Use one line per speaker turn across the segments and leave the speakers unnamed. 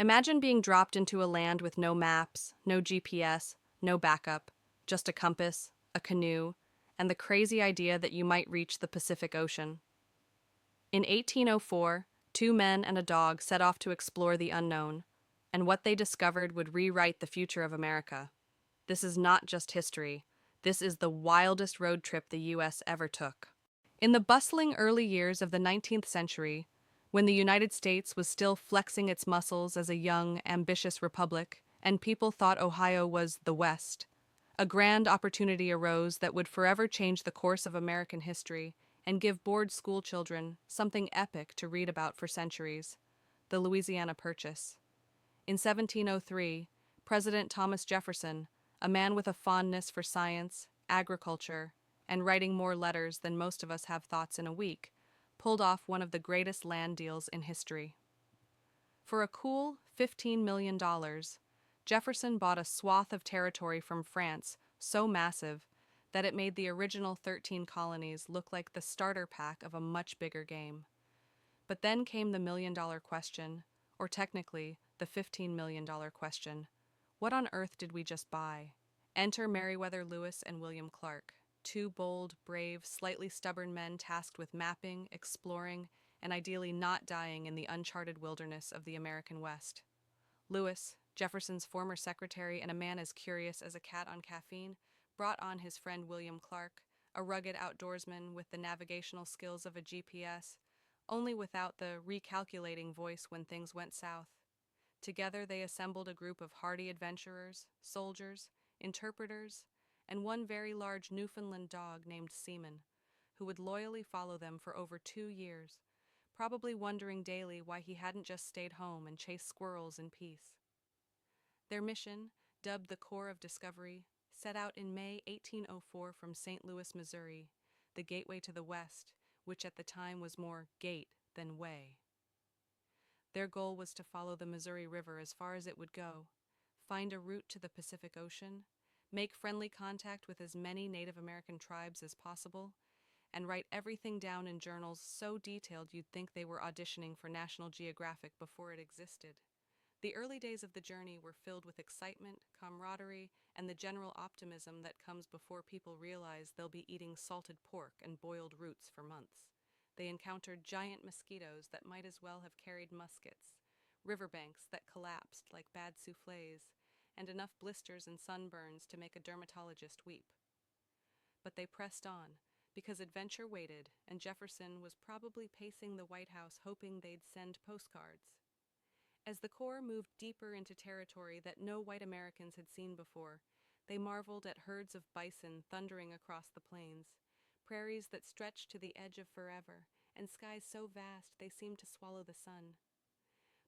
Imagine being dropped into a land with no maps, no GPS, no backup, just a compass, a canoe, and the crazy idea that you might reach the Pacific Ocean. In 1804, two men and a dog set off to explore the unknown, and what they discovered would rewrite the future of America. This is not just history, this is the wildest road trip the U.S. ever took. In the bustling early years of the 19th century, when the United States was still flexing its muscles as a young, ambitious republic, and people thought Ohio was the West, a grand opportunity arose that would forever change the course of American history and give bored school children something epic to read about for centuries: the Louisiana Purchase. In 1703, President Thomas Jefferson, a man with a fondness for science, agriculture, and writing more letters than most of us have thoughts in a week, pulled off one of the greatest land deals in history. For a cool $15 million, Jefferson bought a swath of territory from France so massive that it made the original 13 colonies look like the starter pack of a much bigger game. But then came the million-dollar question, or technically, the $15 million question. What on earth did we just buy? Enter Meriwether Lewis and William Clark, two bold, brave, slightly stubborn men tasked with mapping, exploring, and ideally not dying in the uncharted wilderness of the American West. Lewis, Jefferson's former secretary and a man as curious as a cat on caffeine, brought on his friend William Clark, a rugged outdoorsman with the navigational skills of a GPS, only without the recalculating voice when things went south. Together they assembled a group of hardy adventurers, soldiers, interpreters, and one very large Newfoundland dog named Seaman, who would loyally follow them for over 2 years, probably wondering daily why he hadn't just stayed home and chased squirrels in peace. Their mission, dubbed the Corps of Discovery, set out in May 1804 from St. Louis, Missouri, the gateway to the West, which at the time was more gate than way. Their goal was to follow the Missouri River as far as it would go, find a route to the Pacific Ocean, make friendly contact with as many Native American tribes as possible, and write everything down in journals so detailed you'd think they were auditioning for National Geographic before it existed. The early days of the journey were filled with excitement, camaraderie, and the general optimism that comes before people realize they'll be eating salted pork and boiled roots for months. They encountered giant mosquitoes that might as well have carried muskets, riverbanks that collapsed like bad soufflés, and enough blisters and sunburns to make a dermatologist weep. But they pressed on, because adventure waited, and Jefferson was probably pacing the White House hoping they'd send postcards. As the Corps moved deeper into territory that no white Americans had seen before, they marveled at herds of bison thundering across the plains, prairies that stretched to the edge of forever, and skies so vast they seemed to swallow the sun.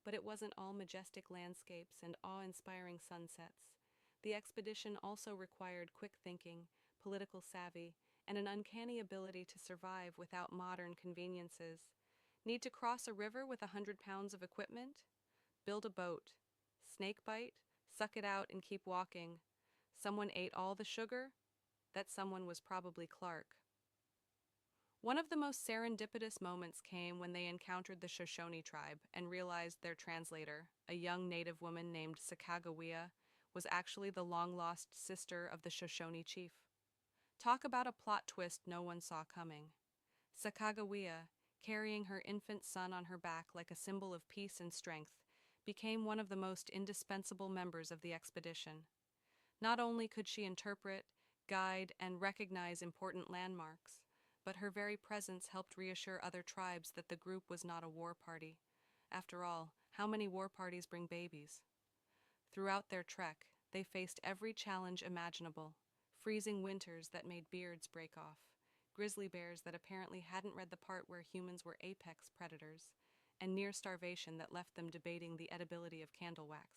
But it wasn't all majestic landscapes and awe-inspiring sunsets. The expedition also required quick thinking, political savvy, and an uncanny ability to survive without modern conveniences. Need to cross a river with 100 pounds of equipment? Build a boat. Snake bite? Suck it out and keep walking. Someone ate all the sugar? That someone was probably Clark. One of the most serendipitous moments came when they encountered the Shoshone tribe and realized their translator, a young native woman named Sacagawea, was actually the long-lost sister of the Shoshone chief. Talk about a plot twist no one saw coming. Sacagawea, carrying her infant son on her back like a symbol of peace and strength, became one of the most indispensable members of the expedition. Not only could she interpret, guide, and recognize important landmarks, but her very presence helped reassure other tribes that the group was not a war party. After all, how many war parties bring babies? Throughout their trek, they faced every challenge imaginable: freezing winters that made beards break off, grizzly bears that apparently hadn't read the part where humans were apex predators, and near starvation that left them debating the edibility of candle wax.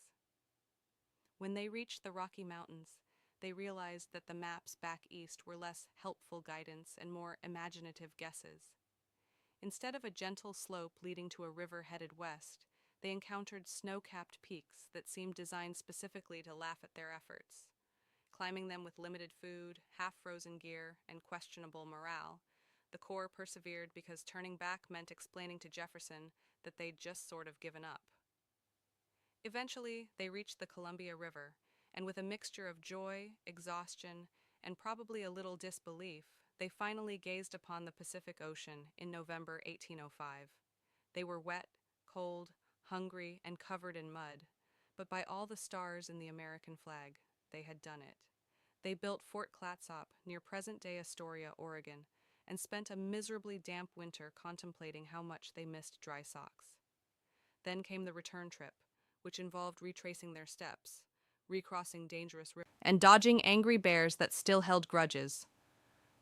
When they reached the Rocky Mountains, they realized that the maps back east were less helpful guidance and more imaginative guesses. Instead of a gentle slope leading to a river headed west, they encountered snow-capped peaks that seemed designed specifically to laugh at their efforts. Climbing them with limited food, half-frozen gear, and questionable morale, the Corps persevered because turning back meant explaining to Jefferson that they'd just sort of given up. Eventually, they reached the Columbia River, and with a mixture of joy, exhaustion, and probably a little disbelief, they finally gazed upon the Pacific Ocean in November 1805. They were wet, cold, hungry, and covered in mud, but by all the stars in the American flag, they had done it. They built Fort Clatsop near present-day Astoria, Oregon, and spent a miserably damp winter contemplating how much they missed dry socks. Then came the return trip, which involved retracing their steps, recrossing dangerous rivers, and dodging angry bears that still held grudges.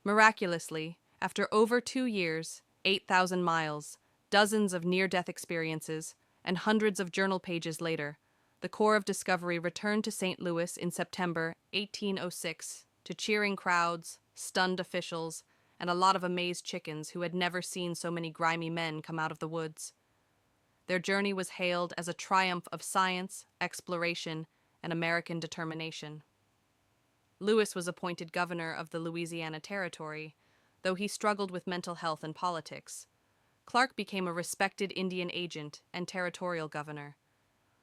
Miraculously, after over 2 years, 8,000 miles, dozens of near-death experiences, and hundreds of journal pages later, the Corps of Discovery returned to St. Louis in September 1806 to cheering crowds, stunned officials, and a lot of amazed chickens who had never seen so many grimy men come out of the woods. Their journey was hailed as a triumph of science, exploration, and American determination. Lewis was appointed governor of the Louisiana Territory, though he struggled with mental health and politics. Clark became a respected Indian agent and territorial governor.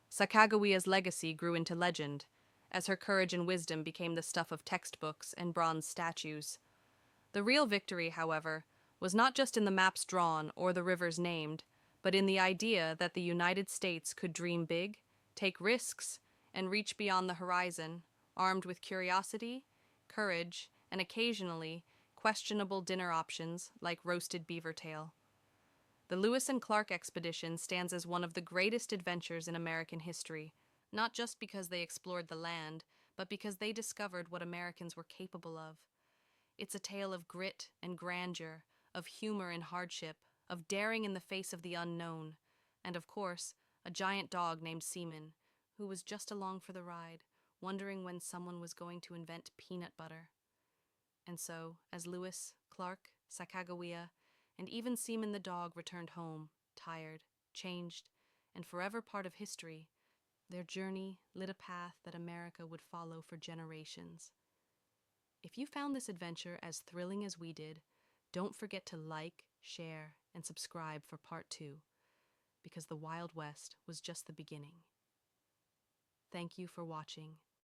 Sacagawea's legacy grew into legend, as her courage and wisdom became the stuff of textbooks and bronze statues. The real victory, however, was not just in the maps drawn or the rivers named, but in the idea that the United States could dream big, take risks, and reach beyond the horizon, armed with curiosity, courage, and occasionally questionable dinner options like roasted beaver tail. The Lewis and Clark expedition stands as one of the greatest adventures in American history, not just because they explored the land, but because they discovered what Americans were capable of. It's a tale of grit and grandeur, of humor and hardship, of daring in the face of the unknown, and of course, a giant dog named Seaman, who was just along for the ride, wondering when someone was going to invent peanut butter. And so, as Lewis, Clark, Sacagawea, and even Seaman the dog returned home, tired, changed, and forever part of history, their journey lit a path that America would follow for generations. If you found this adventure as thrilling as we did, don't forget to like, share, and subscribe for part 2, because the Wild West was just the beginning. Thank you for watching.